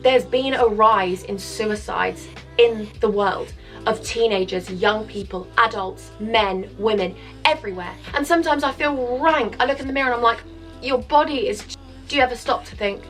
There's been a rise in suicides in the world of teenagers, young people, adults, men, women, everywhere. And sometimes I feel rank. I look in the mirror and I'm like, your body is... Do you ever stop to think,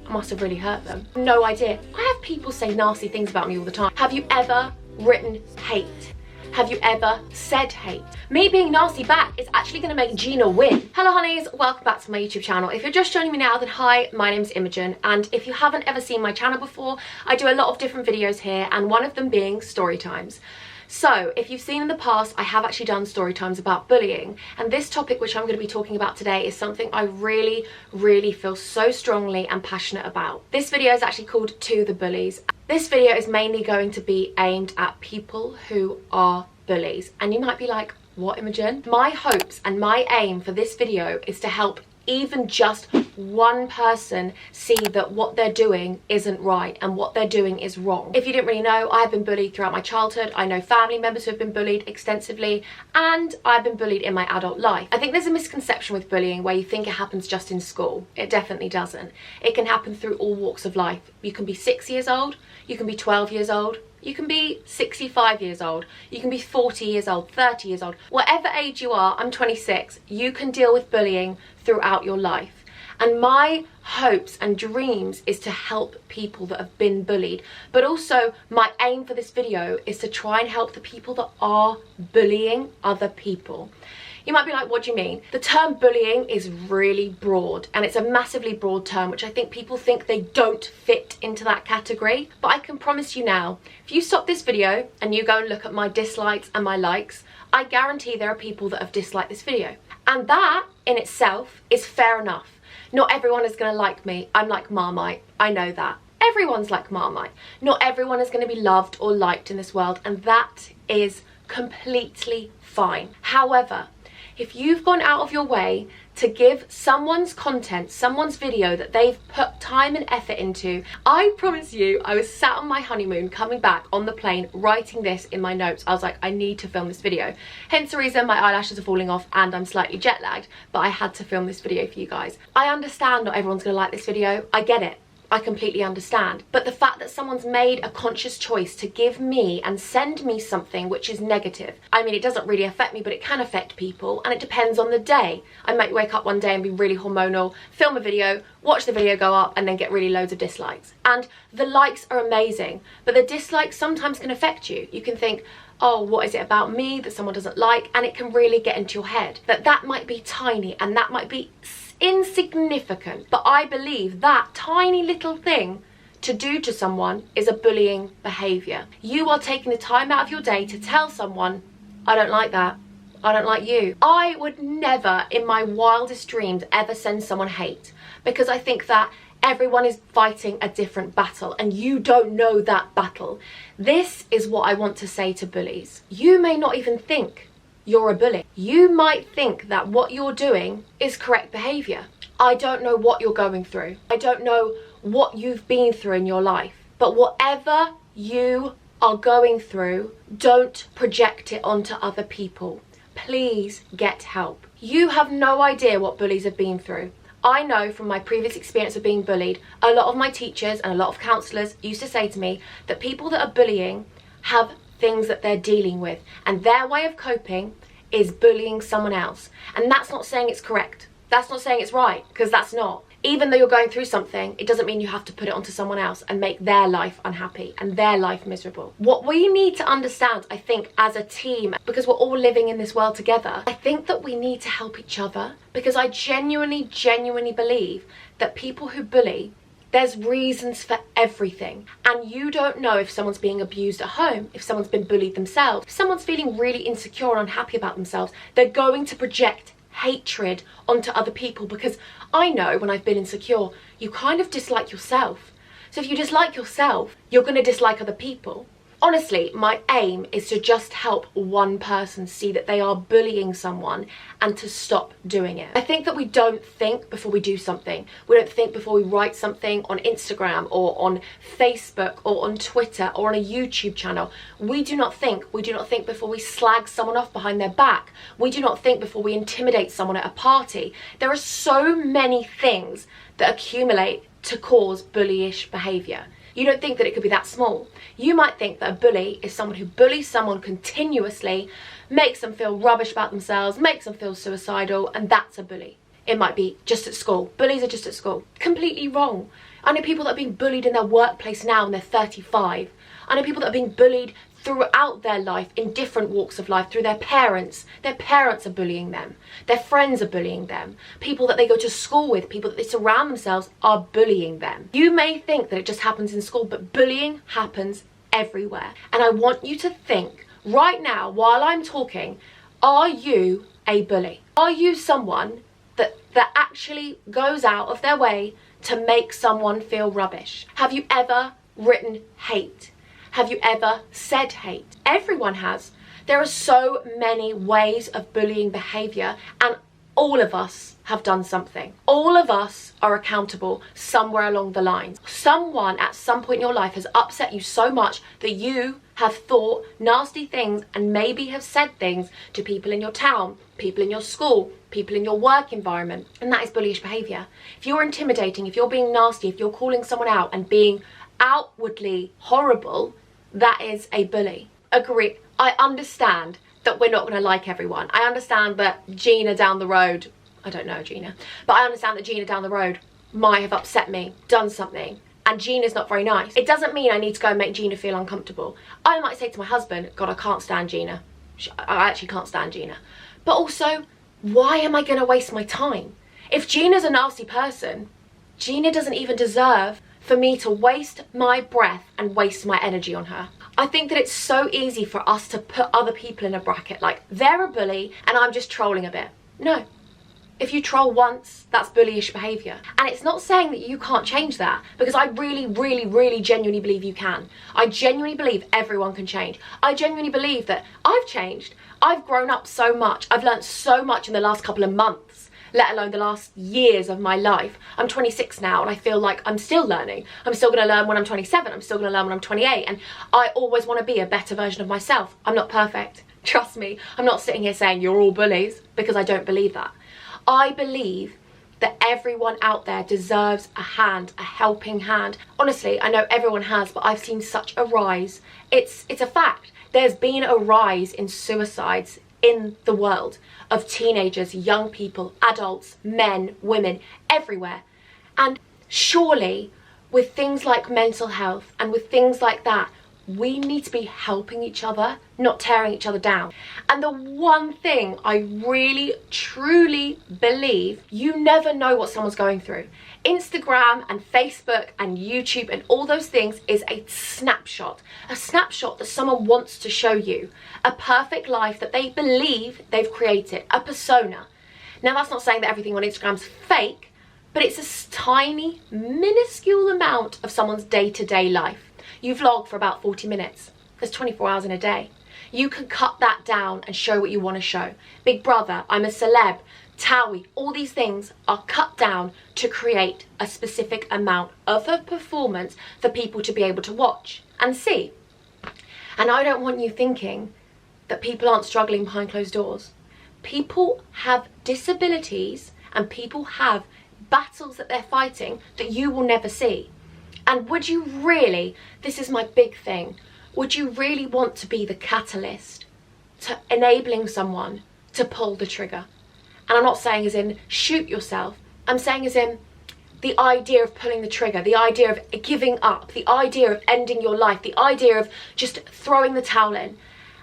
I must have really hurt them? No idea. I have people say nasty things about me all the time. Have you ever written hate? Have you ever said hate? Me being nasty back is actually going to make Gina win. Hello honeys, welcome back to my YouTube channel. If you're just joining me now, then hi, my name's Imogen, and if you haven't ever seen my channel before, I do a lot of different videos here, and one of them being story times. So, if you've seen in the past, I have actually done story times about bullying, and this topic which I'm going to be talking about today is something I really feel so strongly and passionate about. This video is actually called To the Bullies. This video is mainly going to be aimed at people who are bullies, and you might be like, what, Imogen? My hopes and my aim for this video is to help even just one person see that what they're doing isn't right and what they're doing is wrong. If you didn't really know, I have been bullied throughout my childhood. I know family members who have been bullied extensively, and I've been bullied in my adult life. I think there's a misconception with bullying where you think it happens just in school. It definitely doesn't. It can happen through all walks of life. You can be 6 years old, you can be 12 years old, you can be 65 years old, you can be 40 years old, 30 years old. Whatever age you are, I'm 26, you can deal with bullying throughout your life. And my hopes and dreams is to help people that have been bullied. But also my aim for this video is to try and help the people that are bullying other people. You might be like, what do you mean? The term bullying is really broad, and it's a massively broad term, which I think people think they don't fit into that category. But I can promise you now, if you stop this video and you go and look at my dislikes and my likes, I guarantee there are people that have disliked this video. And that in itself is fair enough. Not everyone is going to like me. I'm like Marmite. I know that. Everyone's like Marmite. Not everyone is going to be loved or liked in this world, and that is completely fine. However, if you've gone out of your way to give someone's content, someone's video that they've put time and effort into, I promise you, I was sat on my honeymoon coming back on the plane writing this in my notes. I was like, I need to film this video. Hence the reason my eyelashes are falling off and I'm slightly jet lagged, but I had to film this video for you guys. I understand not everyone's gonna like this video. I get it. I completely understand. But the fact that someone's made a conscious choice to give me and send me something which is negative, I mean, it doesn't really affect me, but it can affect people, and it depends on the day. I might wake up one day and be really hormonal, film a video, watch the video go up, and then get really loads of dislikes. And the likes are amazing, but the dislikes sometimes can affect you. You can think, oh, what is it about me that someone doesn't like? And it can really get into your head. That might be tiny, and that might be insignificant, but I believe that tiny little thing to do to someone is a bullying behaviour. You are taking the time out of your day to tell someone, I don't like that, I don't like you. I would never in my wildest dreams ever send someone hate, because I think that everyone is fighting a different battle and you don't know that battle. This is what I want to say to bullies. You may not even think you're a bully. You might think that what you're doing is correct behaviour. I don't know what you're going through. I don't know what you've been through in your life. But whatever you are going through, don't project it onto other people. Please get help. You have no idea what bullies have been through. I know from my previous experience of being bullied, a lot of my teachers and a lot of counsellors used to say to me that people that are bullying have things that they're dealing with, and their way of coping is bullying someone else. And that's not saying it's correct. That's not saying it's right, because that's not. Even though you're going through something, it doesn't mean you have to put it onto someone else and make their life unhappy and their life miserable. What we need to understand, I think, as a team, because we're all living in this world together, I think that we need to help each other, because I genuinely believe that people who bully, there's reasons for everything. And you don't know if someone's being abused at home, if someone's been bullied themselves, if someone's feeling really insecure and unhappy about themselves, they're going to project hatred onto other people, because I know when I've been insecure, you kind of dislike yourself. So if you dislike yourself, you're going to dislike other people. Honestly, my aim is to just help one person see that they are bullying someone and to stop doing it. I think that we don't think before we do something. We don't think before we write something on Instagram or on Facebook or on Twitter or on a YouTube channel. We do not think. We do not think before we slag someone off behind their back. We do not think before we intimidate someone at a party. There are so many things that accumulate to cause bullyish behaviour. You don't think that it could be that small. You might think that a bully is someone who bullies someone continuously, makes them feel rubbish about themselves, makes them feel suicidal, and that's a bully. It might be just at school. Bullies are just at school. Completely wrong. I know people that are being bullied in their workplace now and they're 35. I know people that are being bullied throughout their life in different walks of life through their parents. Their parents are bullying them. Their friends are bullying them. People that they go to school with, people that they surround themselves are bullying them. You may think that it just happens in school, but bullying happens everywhere. And I want you to think right now while I'm talking, are you a bully? Are you someone that actually goes out of their way to make someone feel rubbish? Have you ever written hate? Have you ever said hate? Everyone has. There are so many ways of bullying behaviour, and all of us have done something. All of us are accountable somewhere along the line. Someone at some point in your life has upset you so much that you have thought nasty things and maybe have said things to people in your town, people in your school, people in your work environment, and that is bullyish behaviour. If you're intimidating, if you're being nasty, if you're calling someone out and being outwardly horrible, that is a bully. Agree. I understand that we're not going to like everyone. I understand that Gina down the road, I don't know Gina, but I understand that Gina down the road might have upset me, done something, and Gina's not very nice. It doesn't mean I need to go and make Gina feel uncomfortable. I might say to my husband, God, I can't stand Gina. I actually can't stand Gina. But also, why am I going to waste my time? If Gina's a nasty person, Gina doesn't even deserve for me to waste my breath and waste my energy on her. I think that it's so easy for us to put other people in a bracket, like they're a bully and I'm just trolling a bit. No. If you troll once, that's bullyish behaviour. And it's not saying that you can't change that, because I really genuinely believe you can. I genuinely believe everyone can change. I genuinely believe that I've changed. I've grown up so much. I've learnt so much in the last couple of months, let alone the last years of my life. I'm 26 now and I feel like I'm still learning. I'm still going to learn when I'm 27. I'm still going to learn when I'm 28. And I always want to be a better version of myself. I'm not perfect. Trust me. I'm not sitting here saying you're all bullies, because I don't believe that. I believe that everyone out there deserves a hand, a helping hand. Honestly, I know everyone has, but I've seen such a rise. It's a fact. There's been a rise in suicides in the world of teenagers, young people, adults, men, women, everywhere. And surely with things like mental health and with things like that, we need to be helping each other, not tearing each other down. And the one thing I really, truly believe, you never know what someone's going through. Instagram and Facebook and YouTube and all those things is a snapshot that someone wants to show you. A perfect life that they believe they've created, a persona. Now that's not saying that everything on Instagram's fake, but it's a tiny, minuscule amount of someone's day-to-day life. You vlog for about 40 minutes. There's 24 hours in a day. You can cut that down and show what you want to show. Big Brother, I'm a celeb, Towie, all these things are cut down to create a specific amount of a performance for people to be able to watch and see. And I don't want you thinking that people aren't struggling behind closed doors. People have disabilities and people have battles that they're fighting that you will never see. And would you really, this is my big thing, would you really want to be the catalyst to enabling someone to pull the trigger? And I'm not saying as in shoot yourself, I'm saying as in the idea of pulling the trigger, the idea of giving up, the idea of ending your life, the idea of just throwing the towel in.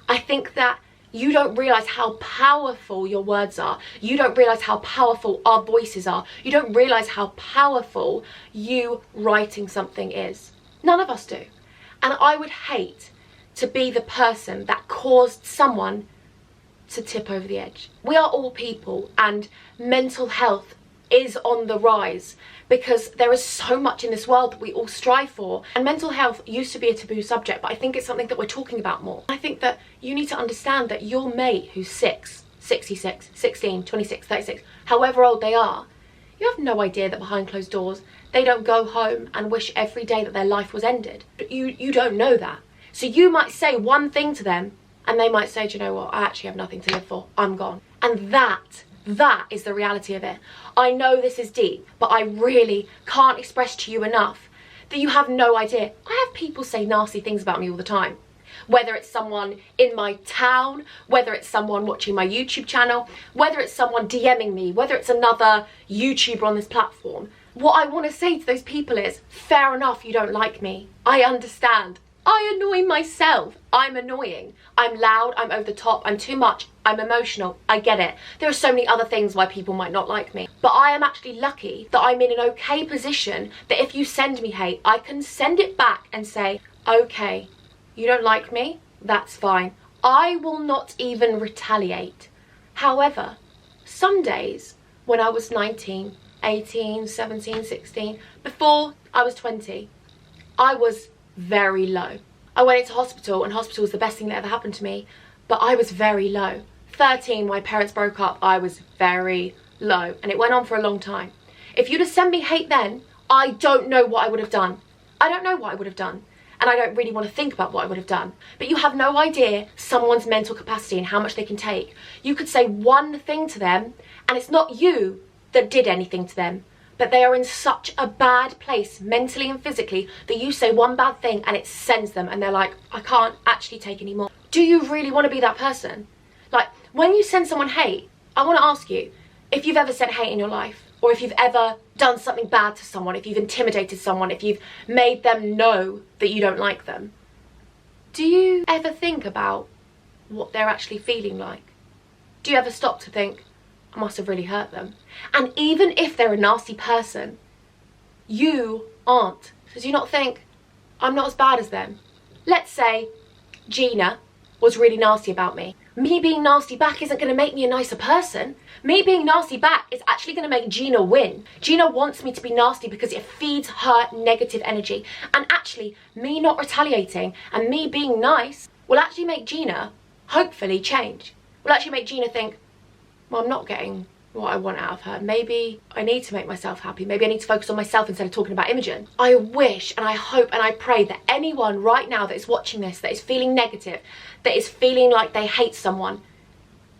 I think that you don't realise how powerful your words are. You don't realise how powerful our voices are. You don't realise how powerful you writing something is. None of us do. And I would hate to be the person that caused someone to tip over the edge. We are all people, and mental health is on the rise because there is so much in this world that we all strive for. And mental health used to be a taboo subject, but I think it's something that we're talking about more. I think that you need to understand that your mate who's 6, 66, 16, 26, 36, however old they are, you have no idea that behind closed doors, they don't go home and wish every day that their life was ended. But you don't know that. So you might say one thing to them and they might say, do you know what, I actually have nothing to live for, I'm gone. And that That is the reality of it. I know this is deep, but I really can't express to you enough that you have no idea. I have people say nasty things about me all the time. Whether it's someone in my town, whether it's someone watching my YouTube channel, whether it's someone DMing me, whether it's another YouTuber on this platform. What I want to say to those people is, fair enough, you don't like me. I understand. I annoy myself. I'm annoying. I'm loud, I'm over the top, I'm too much, I'm emotional. I get it. There are so many other things why people might not like me. But I am actually lucky that I'm in an okay position that if you send me hate, I can send it back and say, okay, you don't like me? That's fine. I will not even retaliate. However, some days when I was 19, 18, 17, 16, before I was 20, I was very low. I went into hospital, and hospital was the best thing that ever happened to me, but I was very low. 13, my parents broke up, I was very low, and it went on for a long time. If you'd have sent me hate then, I don't know what I would have done. I don't know what I would have done. And I don't really want to think about what I would have done. But you have no idea someone's mental capacity and how much they can take. You could say one thing to them, and it's not you that did anything to them, but they are in such a bad place mentally and physically that you say one bad thing and it sends them, and they're like, I can't actually take any more. Do you really want to be that person? Like, when you send someone hate, I want to ask you if you've ever sent hate in your life, or if you've ever done something bad to someone, if you've intimidated someone, if you've made them know that you don't like them. Do you ever think about what they're actually feeling like? Do you ever stop to think, I must have really hurt them? And even if they're a nasty person, you aren't. So do you not think, I'm not as bad as them? Let's say Gina was really nasty about me. Me being nasty back isn't going to make me a nicer person. Me being nasty back is actually going to make Gina win. Gina wants me to be nasty because it feeds her negative energy. And actually, me not retaliating and me being nice will actually make Gina, hopefully, change. Will actually make Gina think, well, I'm not getting what I want out of her. Maybe I need to make myself happy. Maybe I need to focus on myself instead of talking about Imogen. I wish and I hope and I pray that anyone right now that is watching this, that is feeling negative, that is feeling like they hate someone,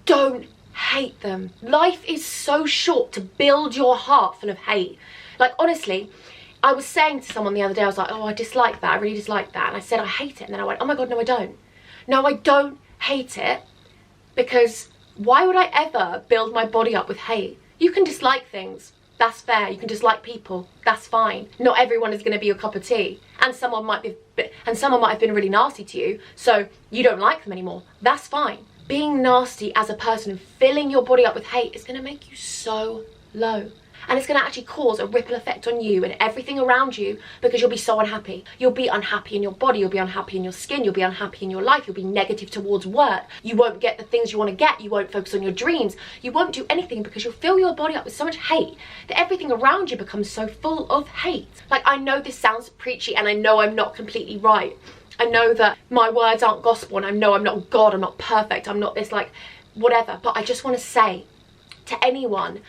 don't hate them. Life is so short to build your heart full of hate. Like, honestly, I was saying to someone the other day, I was like, oh, I dislike that. I really dislike that. And I said, I hate it. And then I went, oh my God, no, I don't. No, I don't hate it, because why would I ever build my body up with hate? You can dislike things. That's fair. You can dislike people. That's fine. Not everyone is going to be your cup of tea. And someone might have been really nasty to you, so you don't like them anymore. That's fine. Being nasty as a person and filling your body up with hate is going to make you so low. And it's going to actually cause a ripple effect on you and everything around you, because you'll be so unhappy. You'll be unhappy in your body, you'll be unhappy in your skin, you'll be unhappy in your life, you'll be negative towards work. You won't get the things you want to get, you won't focus on your dreams, you won't do anything because you'll fill your body up with so much hate that everything around you becomes so full of hate. Like, I know this sounds preachy and I know I'm not completely right. I know that my words aren't gospel, and I know I'm not God, I'm not perfect, I'm not this, like, whatever. But I just want to say to anyone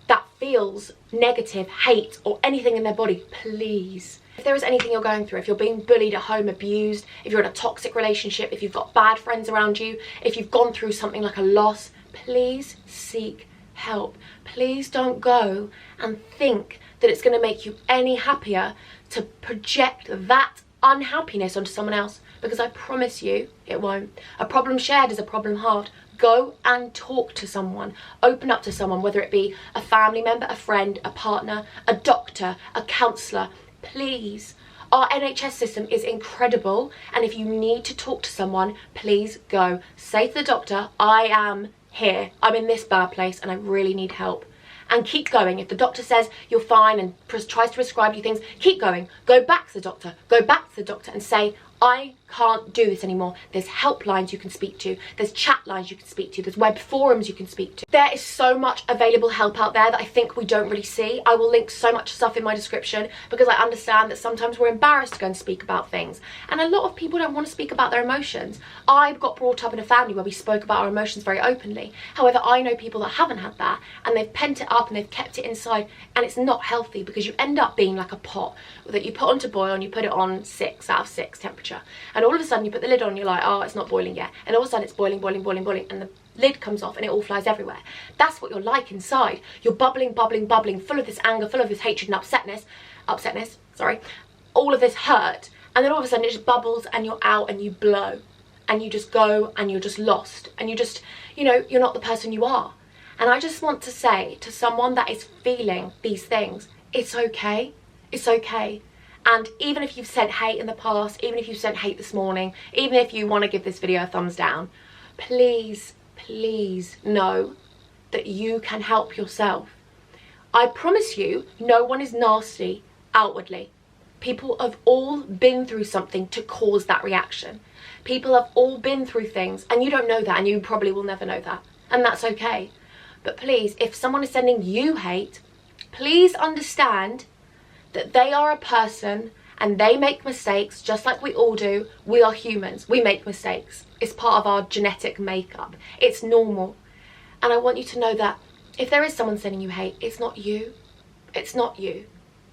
that feels negative, hate, or anything in their body, please, if there is anything you're going through, if you're being bullied at home, abused, if you're in a toxic relationship, if you've got bad friends around you, if you've gone through something like a loss, please seek help. Please don't go and think that it's going to make you any happier to project that unhappiness onto someone else, because I promise you it won't. A problem shared is a problem halved. Go and talk to someone, open up to someone, whether it be a family member, a friend, a partner, a doctor, a counsellor. Please. Our NHS system is incredible, and if you need to talk to someone, please go. Say to the doctor, I am here, I'm in this bad place and I really need help. And keep going. If the doctor says you're fine and tries to prescribe you things, keep going. Go back to the doctor. Go back to the doctor and say, I can't do this anymore. There's helplines you can speak to. There's chat lines you can speak to. There's web forums you can speak to. There is so much available help out there that I think we don't really see. I will link so much stuff in my description, because I understand that sometimes we're embarrassed to go and speak about things. And a lot of people don't want to speak about their emotions. I got brought up in a family where we spoke about our emotions very openly. However, I know people that haven't had that, and they've pent it up and they've kept it inside, and it's not healthy, because you end up being like a pot that you put on to boil and you put it on 6 out of 6 temperature. and all of a sudden you put the lid on, you're like, oh, it's not boiling yet, and all of a sudden it's boiling, boiling, boiling, boiling, and the lid comes off and it all flies everywhere. That's what you're like inside. You're bubbling, bubbling, bubbling, full of this anger, full of this hatred and upsetness, sorry, all of this hurt, and then all of a sudden it just bubbles and you're out and you blow, and you just go and you're just lost, and you just, you know, you're not the person you are. And I just want to say to someone that is feeling these things, it's okay. It's okay. And even if you've sent hate in the past, even if you've sent hate this morning, even if you want to give this video a thumbs down, please, please know that you can help yourself. I promise you, no one is nasty outwardly. People have all been through something to cause that reaction. People have all been through things, and you don't know that, and you probably will never know that. And that's okay. But please, if someone is sending you hate, please understand that they are a person and they make mistakes just like we all do. We are humans. We make mistakes. It's part of our genetic makeup. It's normal. And I want you to know that if there is someone sending you hate, it's not you. It's not you.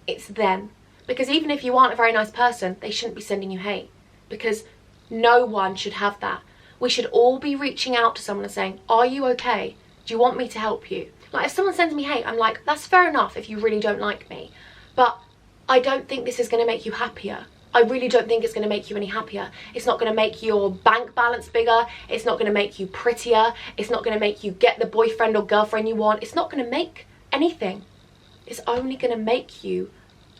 It's them. Because even if you aren't a very nice person, they shouldn't be sending you hate. Because no one should have that. We should all be reaching out to someone and saying, are you okay? Do you want me to help you? Like, if someone sends me hate, I'm like, that's fair enough if you really don't like me. But I don't think this is going to make you happier. I really don't think it's going to make you any happier. It's not going to make your bank balance bigger. It's not going to make you prettier. It's not going to make you get the boyfriend or girlfriend you want. It's not going to make anything. It's only going to make you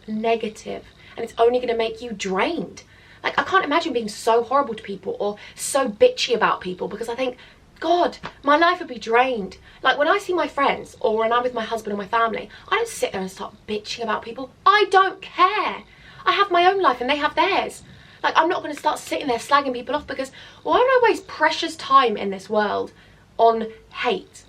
negative, and it's only going to make you drained. Like, I can't imagine being so horrible to people or so bitchy about people, because I think, God, my life would be drained. Like, when I see my friends or when I'm with my husband or my family, I don't sit there and start bitching about people. I don't care. I have my own life and they have theirs. Like, I'm not going to start sitting there slagging people off, because why would I waste precious time in this world on hate?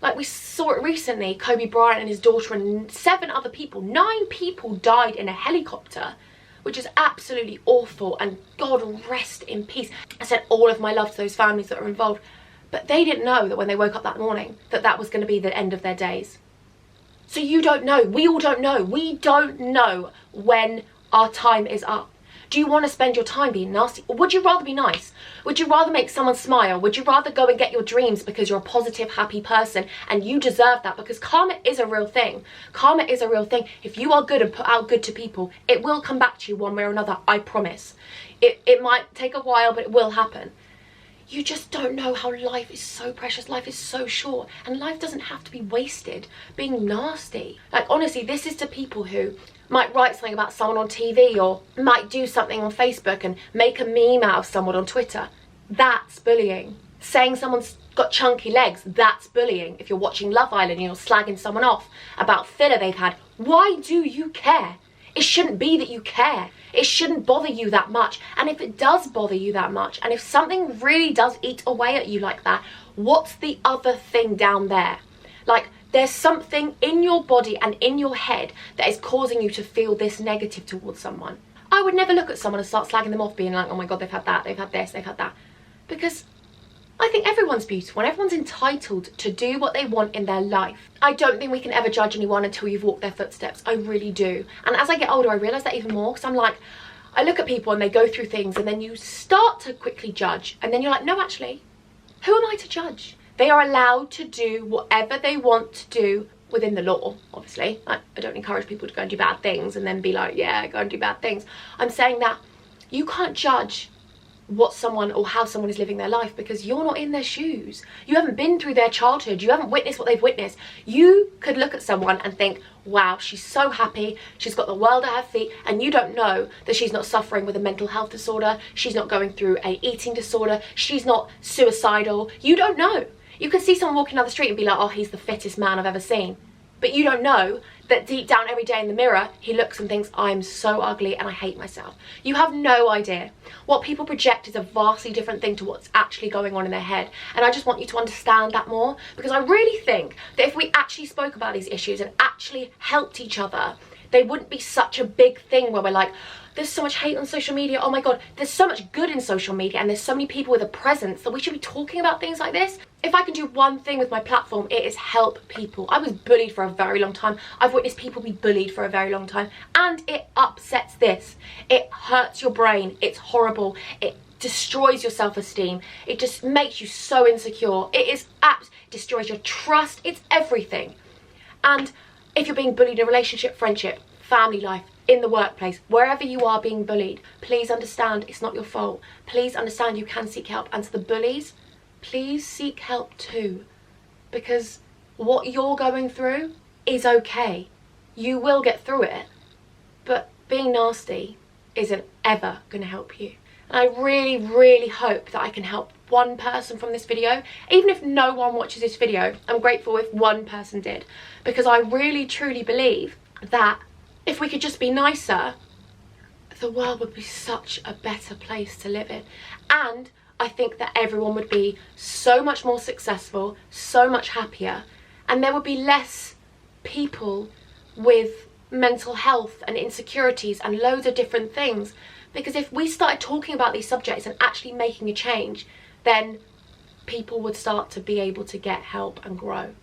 Like, we saw it recently, Kobe Bryant and his daughter and 7 other people, 9 people died in a helicopter, which is absolutely awful, and God rest in peace. I sent all of my love to those families that are involved. But they didn't know that when they woke up that morning that that was going to be the end of their days. So you don't know. We all don't know. We don't know when our time is up. Do you want to spend your time being nasty? Or would you rather be nice? Would you rather make someone smile? Would you rather go and get your dreams because you're a positive, happy person and you deserve that? Because karma is a real thing. Karma is a real thing. If you are good and put out good to people, it will come back to you one way or another. I promise. It might take a while, but it will happen. You just don't know how life is so precious. Life is so short, and life doesn't have to be wasted being nasty. Like, honestly, this is to people who might write something about someone on TV or might do something on Facebook and make a meme out of someone on Twitter. That's bullying. Saying someone's got chunky legs, that's bullying. If you're watching Love Island and you're slagging someone off about filler they've had, why do you care? It shouldn't be that you care. It shouldn't bother you that much. And if it does bother you that much, and if something really does eat away at you like that, what's the other thing down there? Like, there's something in your body and in your head that is causing you to feel this negative towards someone. I would never look at someone and start slagging them off, being like, oh my God, they've had that, they've had this, they've had that. Because I think everyone's beautiful and everyone's entitled to do what they want in their life. I don't think we can ever judge anyone until you've walked their footsteps. I really do. And as I get older, I realise that even more, because I'm like, I look at people and they go through things and then you start to quickly judge, and then you're like, no, actually, who am I to judge? They are allowed to do whatever they want to do within the law, obviously. I don't encourage people to go and do bad things and then be like, yeah, go and do bad things. I'm saying that you can't judge what someone or how someone is living their life, because you're not in their shoes. You haven't been through their childhood. You haven't witnessed what they've witnessed. You could look at someone and think, wow, she's so happy, she's got the world at her feet, and you don't know that she's not suffering with a mental health disorder, she's not going through a eating disorder, she's not suicidal. You don't know. You can see someone walking down the street and be like, oh, he's the fittest man I've ever seen. But you don't know that deep down every day in the mirror, he looks and thinks, I'm so ugly and I hate myself. You have no idea. What people project is a vastly different thing to what's actually going on in their head. And I just want you to understand that more, because I really think that if we actually spoke about these issues and actually helped each other, they wouldn't be such a big thing where we're like, there's so much hate on social media, oh my god, there's so much good in social media, and there's so many people with a presence that we should be talking about things like this. If I can do one thing with my platform, it is help people. I was bullied for a very long time. I've witnessed people be bullied for a very long time, and it upsets this. It hurts your brain. It's horrible. It destroys your self-esteem. It just makes you so insecure. It is destroys your trust. It's everything. And if you're being bullied in a relationship, friendship, family life, in the workplace, wherever you are being bullied, please understand it's not your fault. Please understand you can seek help. And to the bullies, please seek help too, because what you're going through is okay. You will get through it, but being nasty isn't ever going to help you. And I really, really hope that I can help one person from this video. Even if no one watches this video, I'm grateful if one person did, because I really, truly believe that if we could just be nicer, the world would be such a better place to live in. And I think that everyone would be so much more successful, so much happier, and there would be less people with mental health and insecurities and loads of different things. Because if we started talking about these subjects and actually making a change, then people would start to be able to get help and grow.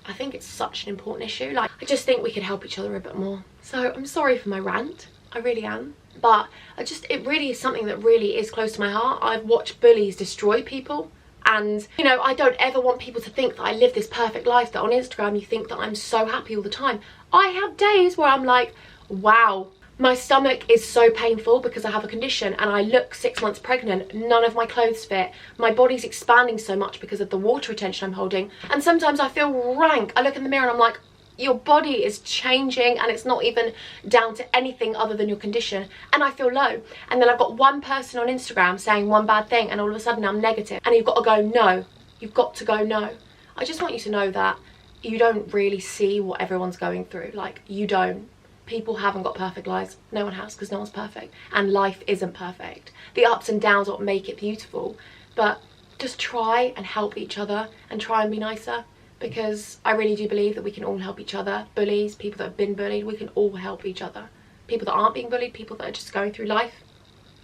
I think it's such an important issue. Like, I just think we could help each other a bit more. So I'm sorry for my rant, I really am. But it really is something that really is close to my heart. I've watched bullies destroy people. And, you know, I don't ever want people to think that I live this perfect life, that on Instagram you think that I'm so happy all the time. I have days where I'm like, wow, my stomach is so painful because I have a condition and I look 6 months pregnant, none of my clothes fit, my body's expanding so much because of the water retention I'm holding, and sometimes I feel rank. I look in the mirror and I'm like, your body is changing and it's not even down to anything other than your condition, and I feel low. And then I've got one person on Instagram saying one bad thing and all of a sudden I'm negative, and you've got to go no. You've got to go no. I just want you to know that you don't really see what everyone's going through. Like, you don't. People haven't got perfect lives. No one has, because no one's perfect. And life isn't perfect. The ups and downs are what make it beautiful. But just try and help each other and try and be nicer, because I really do believe that we can all help each other. Bullies, people that have been bullied, we can all help each other. People that aren't being bullied, people that are just going through life,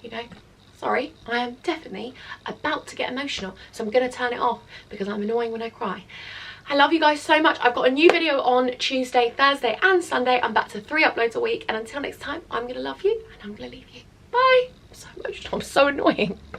you know. Sorry, I am definitely about to get emotional, so I'm going to turn it off because I'm annoying when I cry. I love you guys so much. I've got a new video on Tuesday, Thursday and Sunday. I'm back to 3 uploads a week, and until next time, I'm going to love you and I'm going to leave you. Bye. I'm so emotional. I'm so annoying.